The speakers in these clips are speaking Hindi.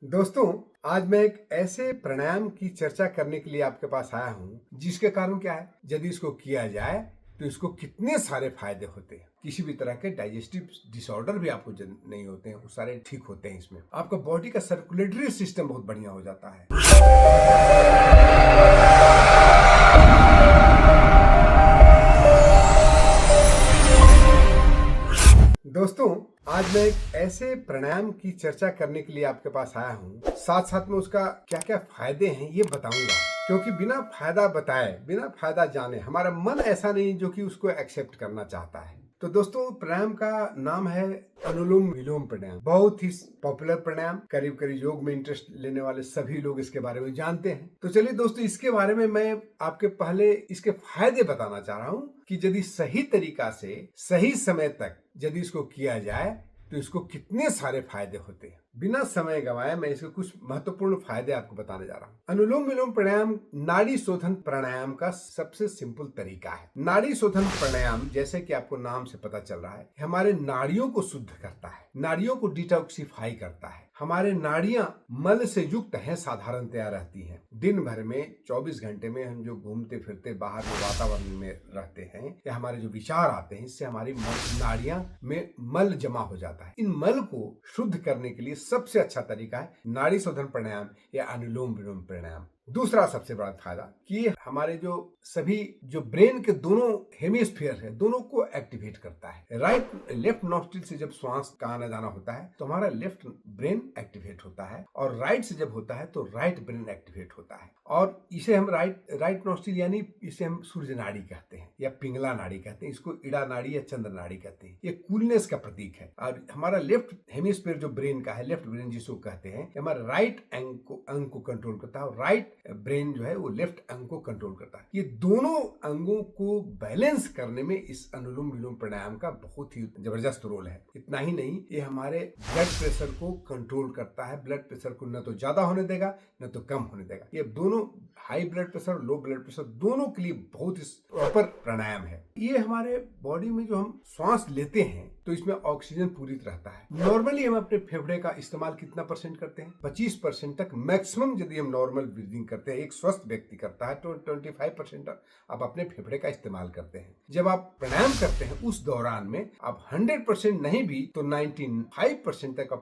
दोस्तों, आज मैं एक ऐसे प्राणायाम की चर्चा करने के लिए आपके पास आया हूँ जिसके कारण क्या है, यदि इसको किया जाए तो इसको कितने सारे फायदे होते हैं। किसी भी तरह के डाइजेस्टिव डिसऑर्डर भी आपको नहीं होते हैं, वो सारे ठीक होते हैं। इसमें आपका बॉडी का सर्कुलेटरी सिस्टम बहुत बढ़िया हो जाता है। दोस्तों, आज मैं एक ऐसे प्राणायाम की चर्चा करने के लिए आपके पास आया हूँ, साथ साथ में उसका क्या क्या फायदे हैं ये बताऊंगा। क्योंकि बिना फायदा बताए, बिना फायदा जाने हमारा मन ऐसा नहीं जो कि उसको एक्सेप्ट करना चाहता है। तो दोस्तों, प्राणायाम का नाम है अनुलोम विलोम प्राणायाम। बहुत ही पॉपुलर प्राणायाम, करीब करीब योग में इंटरेस्ट लेने वाले सभी लोग इसके बारे में जानते हैं। तो चलिए दोस्तों, इसके बारे में मैं आपके पहले इसके फायदे बताना चाह रहा हूँ कि यदि सही तरीका से सही समय तक यदि इसको किया जाए तो इसको कितने सारे फायदे होते हैं। बिना समय गंवाए मैं इसके कुछ महत्वपूर्ण फायदे आपको बताने जा रहा हूँ। अनुलोम विलोम प्राणायाम नाड़ी शोधन प्राणायाम का सबसे सिंपल तरीका है। नाड़ी शोधन प्राणायाम, जैसे कि आपको नाम से पता चल रहा है, हमारे नाड़ियों को शुद्ध करता है, नाड़ियों को डिटॉक्सिफाई करता है। हमारे नाड़ियां मल से युक्त हैं, साधारणतया रहती हैं। दिन भर में 24 घंटे में हम जो घूमते फिरते बाहर के वातावरण में रहते हैं या हमारे जो विचार आते हैं, इससे हमारी नाड़ियां में मल जमा हो जाता है। इन मल को शुद्ध करने के लिए सबसे अच्छा तरीका है नाड़ी शोधन प्राणायाम या अनुलोम विलोम प्राणायाम। दूसरा सबसे बड़ा फायदा कि हमारे जो सभी जो ब्रेन के दोनों हेमिस्फीयर है, दोनों को एक्टिवेट करता है। राइट लेफ्ट नॉस्ट्रिल से जब श्वास का आना जाना होता है तो हमारा लेफ्ट ब्रेन एक्टिवेट होता है, और राइट से जब होता है तो राइट ब्रेन एक्टिवेट होता है। और इसे हम राइट नॉस्ट्रिल यानी इसे हम सूर्य नाड़ी कहते हैं या पिंगला नाड़ी कहते हैं, इसको इड़ा नाड़ी या चंद्र नाड़ी कहते हैं। ये कूलनेस का प्रतीक है। और हमारा लेफ्ट हेमिस्फीयर जो ब्रेन का है, लेफ्ट ब्रेन जिसको कहते हैं, हमारा राइट अंग को कंट्रोल करता है, और राइट ब्रेन जो है वो लेफ्ट अंग को कंट्रोल करता है। ये दोनों अंगों को बैलेंस करने में इस अनुलोम विलोम प्राणायाम का बहुत ही जबरदस्त रोल है। इतना ही नहीं, ये हमारे ब्लड प्रेशर को कंट्रोल करता है। ब्लड प्रेशर को न तो ज्यादा होने देगा न तो कम होने देगा। ये दोनों high blood pressure, low blood pressure, दोनों के लिए बहुत ही प्रॉपर प्राणायाम है। ये हमारे बॉडी में जो हम श्वास लेते हैं तो इसमें ऑक्सीजन पूरित रहता है। नॉर्मली हम अपने फेफड़े का इस्तेमाल कितना परसेंट करते हैं? 25% तक मैक्सिमम यदि हम नॉर्मल ब्रीदिंग करते हैं, एक स्वस्थ व्यक्ति करता है तो 25% आप अपने फेफड़े का इस्तेमाल करते हैं। जब आप प्राणायाम करते हैं उस दौरान में आप 100% नहीं भी तो 95% तक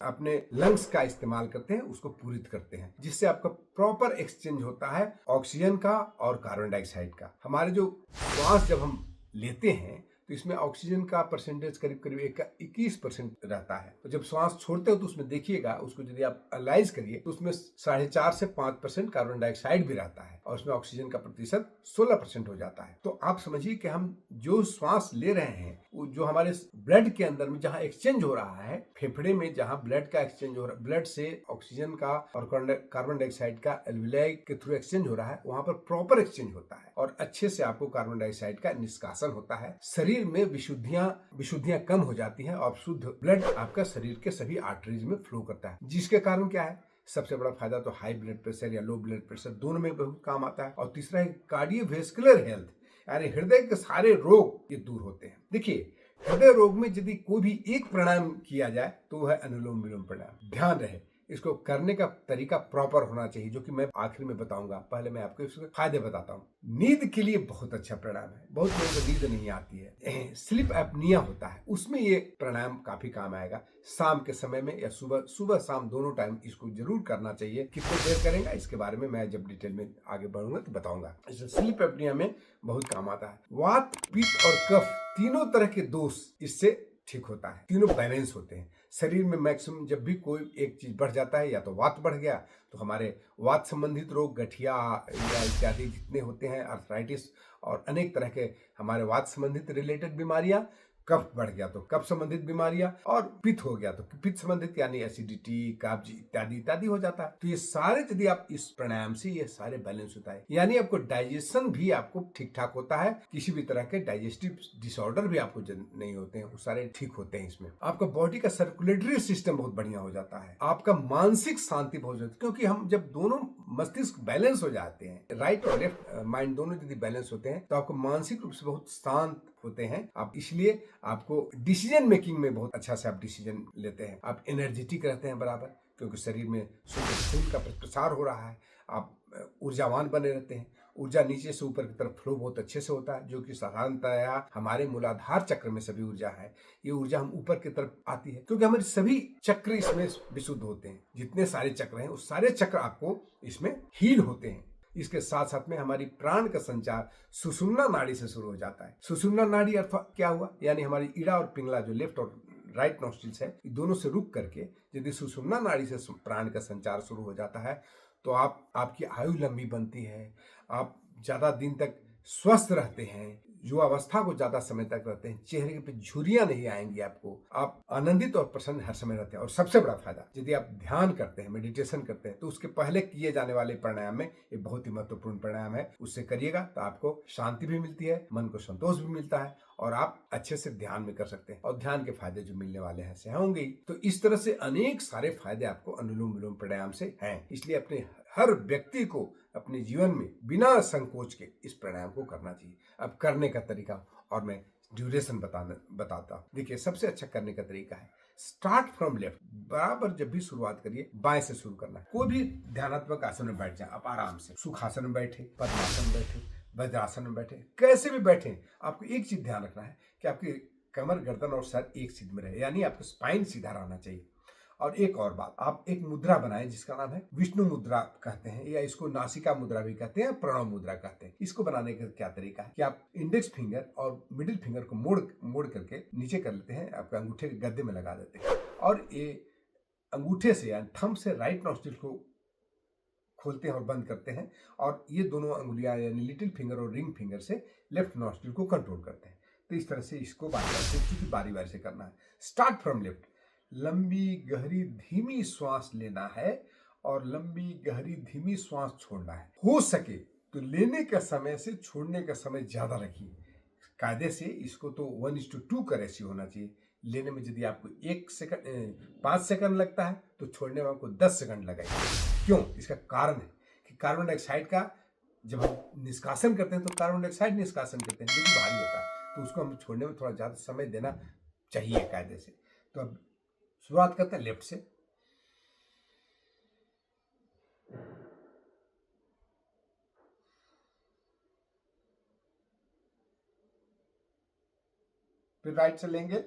अपने लंग्स का इस्तेमाल करते हैं, उसको पूरित करते हैं, जिससे आपका प्रॉपर एक्सचेंज होता है ऑक्सीजन का और कार्बन डाइऑक्साइड का। हमारे जो श्वास जब हम लेते हैं तो इसमें ऑक्सीजन का परसेंटेज करीब करीब 21% रहता है। तो जब श्वास छोड़ते हो तो उसमें देखिएगा, उसको यदि आप एनालाइज करिए तो उसमें 4.5 से 5% कार्बन डाइऑक्साइड भी रहता है, और उसमें ऑक्सीजन का प्रतिशत 16% हो जाता है। तो आप समझिए कि हम जो श्वास ले रहे हैं, वो जो हमारे ब्लड के अंदर में जहाँ एक्सचेंज हो रहा है, फेफड़े में जहाँ ब्लड का एक्सचेंज हो रहा है, ब्लड से ऑक्सीजन का और कार्बन डाइऑक्साइड का एल्विलाई के थ्रू एक्सचेंज हो रहा है, वहां पर प्रॉपर एक्सचेंज होता है और अच्छे से आपको कार्बन डाइऑक्साइड का निष्कासन होता है। शरीर में विशुद्धियां कम हो जाती हैं और शुद्ध ब्लड आपका शरीर के सभी आर्टरीज में फ्लो करता है, जिसके कारण क्या है, सबसे बड़ा फायदा तो हाई ब्लड प्रेशर या लो ब्लड प्रेशर दोनों में बहुत काम आता है। और तीसरा है कार्डियोवैस्कुलर हेल्थ, यानी हृदय के सारे रोग ये दूर होते हैं। देखिए, हृदय रोग में यदि कोई भी एक प्राणायाम किया जाए तो वह है अनुलोम विलोम प्राणायाम। ध्यान रहे, इसको करने का तरीका प्रॉपर होना चाहिए, जो कि मैं आखिर में बताऊंगा। पहले मैं आपको इसके फायदे बताता हूँ। नींद के लिए बहुत अच्छा प्राणायाम है। बहुत लोगों को नींद नहीं आती है, स्लीप एपनिया होता है, उसमें ये प्राणायाम काफी काम आएगा। शाम के समय में या सुबह शाम दोनों टाइम इसको जरूर करना चाहिए। कितने देर करेंगे इसके बारे में मैं जब डिटेल में आगे बढ़ूंगा तो बताऊंगा। स्लीप एपनिया में बहुत काम आता है। वात, पित्त और कफ तीनों तरह के दोष इससे ठीक होता है। तीनों बैलेंस होते हैं। शरीर में मैक्सिमम जब भी कोई एक चीज बढ़ जाता है, या तो वात बढ़ गया तो हमारे वात संबंधित रोग, गठिया या इत्यादि जितने होते हैं, अर्थराइटिस और अनेक तरह के हमारे वात संबंधित रिलेटेड बीमारियां, कफ बढ़ गया तो कफ संबंधित बीमारियां, और पित्त हो गया तो पित्त संबंधित यानी एसिडिटी, कब्ज इत्यादि इत्यादि हो जाता है। तो ये सारे यदि आप इस प्राणायाम से ये सारे बैलेंस होता है, यानी आपको डाइजेशन भी आपको ठीक ठाक होता है। किसी भी तरह के डाइजेस्टिव डिसऑर्डर भी आपको नहीं होते हैं, वो सारे ठीक होते हैं। इसमें आपका बॉडी का सर्कुलेटरी सिस्टम बहुत बढ़िया हो जाता है। आपका मानसिक शांति बहुत जाती है, क्योंकि हम जब दोनों मस्तिष्क बैलेंस हो जाते हैं, राइट और लेफ्ट माइंड दोनों यदि बैलेंस होते हैं, तो आपको मानसिक रूप से बहुत शांत होते हैं आप। इसलिए आपको डिसीजन मेकिंग में बहुत अच्छा से आप डिसीजन लेते हैं। आप एनर्जेटिक रहते हैं बराबर, क्योंकि शरीर में शुद्ध खून का प्रसार हो रहा है, आप ऊर्जावान बने रहते हैं। ऊर्जा नीचे से ऊपर की तरफ फ्लो बहुत अच्छे से होता है, जो कि साधारणतया हमारे मूलाधार चक्र में सभी ऊर्जा है। ये ऊर्जा हम ऊपर की तरफ आती है क्योंकि हमारे सभी चक्र इसमें विशुद्ध होते हैं। जितने सारे चक्र हैं उस सारे चक्र आपको इसमें हील होते हैं। इसके साथ साथ में हमारी प्राण का संचार सुषुम्ना नाड़ी से शुरू हो जाता है। सुषुम्ना नाड़ी अर्थात क्या हुआ, यानी हमारी ईड़ा और पिंगला जो लेफ्ट और राइट नॉस्ट्रिल्स है, ये दोनों से रुक करके यदि सुषुम्ना नाड़ी से प्राण का संचार शुरू हो जाता है तो आपकी आयु लंबी बनती है, आप ज्यादा दिन तक स्वस्थ रहते हैं, युवावस्था को ज्यादा समय तक रहते हैं, चेहरे पे झुर्रियां नहीं आएंगी आपको, आप आनंदित और प्रसन्न हर समय रहते हैं। और सबसे बड़ा फायदा, यदि आप ध्यान करते हैं, मेडिटेशन करते हैं, तो उसके पहले किए जाने वाले प्राणायाम में ये बहुत ही महत्वपूर्ण प्राणायाम है, उससे करिएगा तो आपको शांति भी मिलती है, मन को संतोष भी मिलता है और आप अच्छे से ध्यान में कर सकते हैं। और ध्यान के फायदे जो मिलने वाले हैं से होंगे। तो इस तरह से अनेक सारे फायदे आपको अनुलोम विलोम प्राणायाम से हैं। इसलिए अपने हर व्यक्ति को अपने जीवन में बिना संकोच के इस प्राणायाम को करना चाहिए। अब करने का तरीका और मैं ड्यूरेशन बताता हूँ। देखिए, सबसे अच्छा करने का तरीका है स्टार्ट फ्रॉम लेफ्ट। बराबर जब भी शुरुआत करिए बाएं से शुरू करना है। कोई भी ध्यानात्मक आसन में बैठ जाए आप आराम से, सुखासन में बैठे, पद्मासन में बैठे, वज्रासन में बैठे, कैसे भी बैठे, आपको एक चीज ध्यान रखना है कि आपकी कमर, गर्दन और सर एक सीध में रहे, यानी आपका स्पाइन सीधा रहना चाहिए। और एक और बात, आप एक मुद्रा बनाएं जिसका नाम है विष्णु मुद्रा कहते हैं, या इसको नासिका मुद्रा भी कहते हैं, प्रणव मुद्रा कहते हैं। इसको बनाने का क्या तरीका है कि आप इंडेक्स फिंगर और मिडिल फिंगर को मोड़ करके नीचे कर लेते हैं, आपके अंगूठे के गद्दे में लगा देते हैं और ये अंगूठे से यानी थंब से राइट नॉस्ट्रिल को खोलते हैं और बंद करते हैं, और ये दोनों अंगुलियां यानी लिटिल फिंगर और रिंग फिंगर से लेफ्ट नॉस्ट्रिल को कंट्रोल करते हैं। तो इस तरह से इसको बारी बारी से करना है। Start from left. लंबी गहरी धीमी श्वास लेना है और लंबी गहरी धीमी श्वास छोड़ना है। हो सके तो लेने का समय से छोड़ने का समय ज्यादा रखिए। कायदे से इसको तो 1:2 का रेशियो होना चाहिए। लेने में यदि आपको 5 सेकंड लगता है तो छोड़ने में आपको 10 सेकंड लगाइए। क्यों? इसका कारण है कि कार्बन डाइऑक्साइड का जब हम निष्कासन करते हैं तो कार्बन डाइऑक्साइड निष्कासन करते हैं जो कि भारी होता है, तो उसको हम छोड़ने में थोड़ा ज्यादा समय देना चाहिए कायदे से। तो अब शुरुआत करते हैं लेफ्ट से। फिर राइट से लेंगे,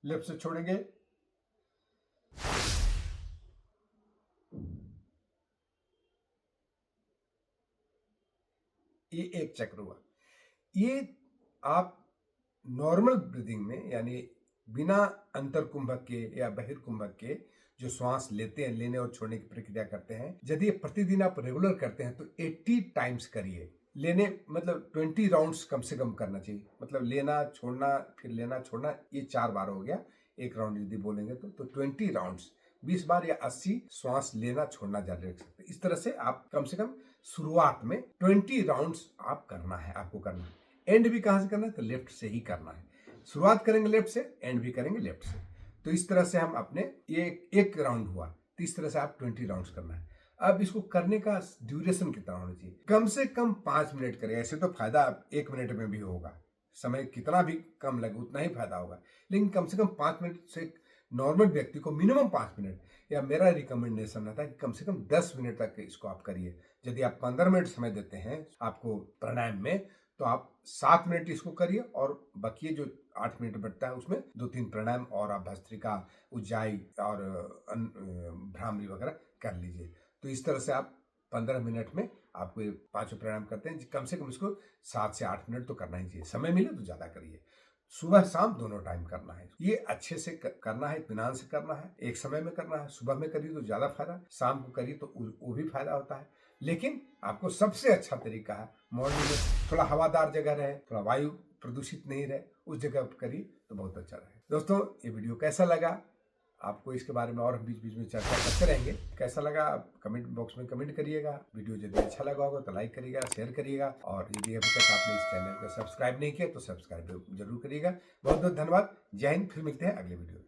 लेफ्ट से छोड़ेंगे, ये एक चक्र हुआ। ये आप नॉर्मल ब्रीदिंग में यानी बिना अंतर कुंभक के या बहिर्कुंभक के जो श्वास लेते हैं, लेने और छोड़ने की प्रक्रिया करते हैं, यदि प्रतिदिन आप रेगुलर करते हैं तो 80 टाइम्स करिए। लेने मतलब 20 राउंड्स कम से कम करना चाहिए। मतलब लेना छोड़ना फिर लेना छोड़ना, ये 4 बार हो गया। एक राउंड यदि बोलेंगे तो 20 राउंड्स 20 बार या 80 श्वास लेना छोड़ना जारी रख सकते हैं। इस तरह से आप कम से कम शुरुआत में 20 राउंड्स आप करना है, आपको करना है। एंड भी कहां से करना है? तो लेफ्ट से ही करना है। शुरुआत करेंगे लेफ्ट से, एंड भी करेंगे लेफ्ट से। तो इस तरह से हम अपने एक राउंड हुआ, तो इस तरह से आप 20 राउंड्स करना है। अब इसको करने का ड्यूरेशन कितना होना चाहिए? कम से कम 5 मिनट करें। ऐसे तो फायदा 1 मिनट में भी होगा, समय कितना भी कम लगे उतना ही फायदा होगा, लेकिन कम से कम 5 मिनट से नॉर्मल व्यक्ति को मिनिमम 5 मिनट, या मेरा रिकमेंडेशन रहता है कि कम से कम 10 मिनट तक इसको आप करिए। यदि आप 15 मिनट समय देते हैं आपको प्राणायाम में, तो आप 7 मिनट इसको करिए और बाकी जो 8 मिनट बचता है उसमें 2-3 प्राणायाम और आप भस्त्रिका, उज्जाई और भ्रामरी वगैरह कर लीजिए। तो इस तरह से आप 15 मिनट में आपको ये 5 प्राणायाम करते हैं। कम से कम इसको 7 से 8 मिनट तो करना ही चाहिए। समय मिले तो ज्यादा करिए। सुबह शाम दोनों टाइम करना है। ये अच्छे से करना है, इत्मीनान से करना है, एक समय में करना है। सुबह में करिए तो ज्यादा फायदा, शाम को करिए तो वो भी फायदा होता है। लेकिन आपको सबसे अच्छा तरीका है मॉर्निंग में, थोड़ा हवादार जगह रहे, थोड़ा वायु प्रदूषित नहीं रहे, उस जगह पर करिए तो बहुत अच्छा रहे। दोस्तों, ये वीडियो कैसा लगा? आपको इसके बारे में और हम बीच बीच में चर्चा करते रहेंगे। कैसा लगा आप कमेंट बॉक्स में कमेंट करिएगा। वीडियो यदि अच्छा लगा होगा तो लाइक करिएगा, शेयर करिएगा, और यदि अभी तक आपने इस चैनल को सब्सक्राइब नहीं किया तो सब्सक्राइब जरूर करिएगा। बहुत बहुत धन्यवाद। जय हिंद। फिर मिलते हैं अगले वीडियो में।